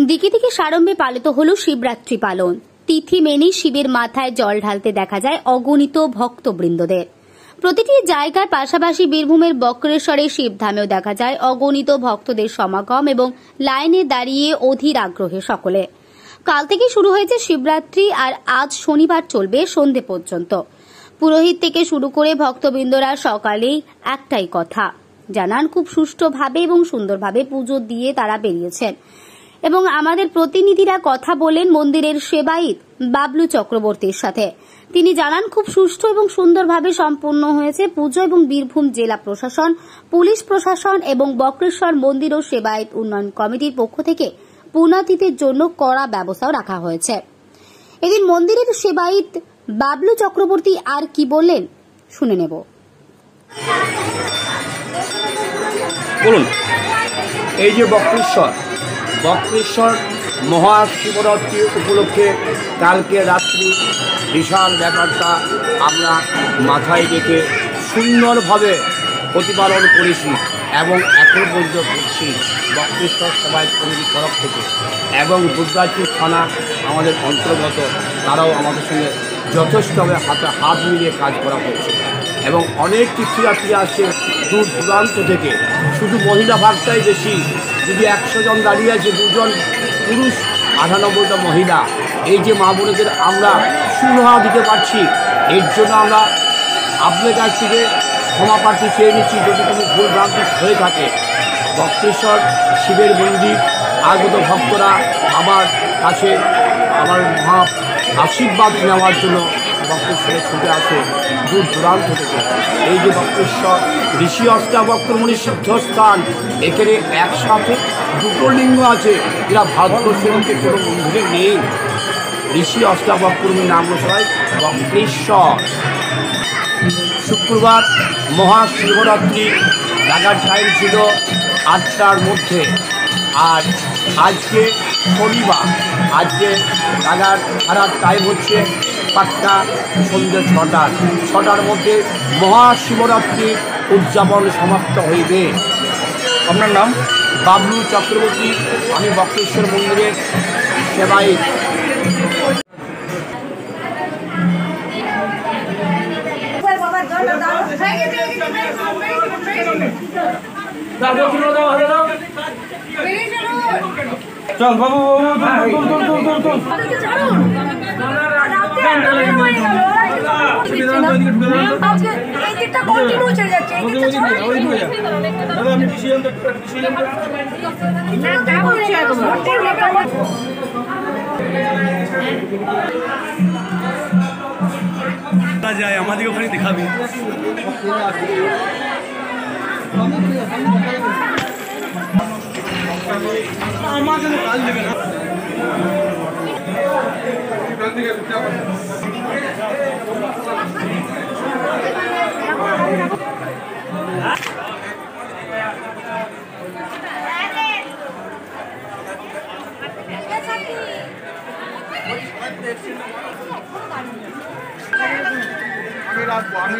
দিকে দিকে সাড়ম্বে পালিত হলো শিবরাত্রি পালন। তিথি মেনে শিবের মাথায় জল ঢালতে দেখা যায় অগণিত ভক্তবৃন্দদের। প্রতিটি জায়গার পাশাপাশি বীরভূমের বক্রেশ্বরে শিবধামেও দেখা যায় অগণিত ভক্তদের সমাগম এবং লাইনে দাঁড়িয়ে অধীর আগ্রহে সকলে। কাল থেকে শুরু হয়েছে শিবরাত্রি, আর আজ শনিবার চলবে সন্ধে পর্যন্ত। পুরোহিত থেকে শুরু করে ভক্তবৃন্দরা সকালেই একটাই কথা জানান, খুব সুষ্ঠুভাবে এবং সুন্দরভাবে পুজো দিয়ে তারা বেরিয়েছেন। এবং আমাদের প্রতিনিধিরা কথা বলেন মন্দিরের সেবায়িত বাবলু চক্রবর্তীর সাথে। তিনি জানান, খুব সুষ্ঠু এবং সুন্দরভাবে সম্পন্ন হয়েছে পুজো এবং বীরভূম জেলা প্রশাসন, পুলিশ প্রশাসন এবং বক্রেশ্বর মন্দির ও সেবায়িত উন্নয়ন কমিটির পক্ষ থেকে পুণ্যার্থীদের জন্য কড়া ব্যবস্থাও রাখা হয়েছে। এদিন মন্দিরের সেবায়িত বাবলু চক্রবর্তী আর কি বললেন শুনে নেব। বলুন। এই যে বক্রেশ্বর মহাশিবরাত্রি উপলক্ষে কালকে রাত্রি বিশাল ব্যাপারটা আমরা মাথায় রেখে সুন্দরভাবে প্রতিপালন করেছি এবং এখন পর্যন্ত করছি বক্রেশ্বর সেবায়িত কমিটির তরফ থেকে, এবং দুর্গাপুর থানা আমাদের অন্তর্গত, তারাও আমাদের সঙ্গে যথেষ্টভাবে হাত মিলিয়ে কাজ করা হচ্ছে। এবং অনেক তীর্থযাত্রী আসছে দূর দূরান্ত থেকে, শুধু মহিলা ভাগটাই বেশি। যদি 100 জন দাঁড়িয়ে আছে, 2 জন পুরুষ, 98টা মহিলা। এই যে মা বোনেদের আমরা সুবিধা দিতে পারছি, এর জন্য আমরা আপনাদের কাছ থেকে ক্ষমা প্রার্থী চেয়ে নিচ্ছি যদি কোনো ভুল ভ্রান্তি হয়ে থাকে। বক্রেশ্বর শিবের মন্দির আগত ভক্তরা আমার কাছে আমার মহা আশীর্বাদ নেওয়ার জন্য বক্রেশ্বরে ছুটে আসে দূর দূরান্ত থেকে। এই যে বক্রেশ্বর ঋষি অষ্টাবক্রমণি সিদ্ধস্থান, এখানে একসাথে 2টো লিঙ্গ আছে, এরা ভারতবর্ষের মধ্যে কোনো মন্দিরে নেই। ঋষি অষ্টাবক্রমণি নাম সবাই বক্রেশ্বর। শুক্রবার মহাশিবরাত্রি লাগার টাইম ছিল 8টার মধ্যে, আর আজকে শনিবার, আজকে লাগার ছাড়ার টাইম হচ্ছে 5টা, সন্ধ্যে 6টার মধ্যে মহাশিবরাত্রি উদযাপন সমাপ্ত হইবে। আপনার নাম? বাবলু চক্রবর্তী, আমি বক্রেশ্বর মন্দিরের সেবায়িত। চল বাবু, যায় আমাদের ওখানে দেখাবি। আমার জন্য কাল দেবে না। আমি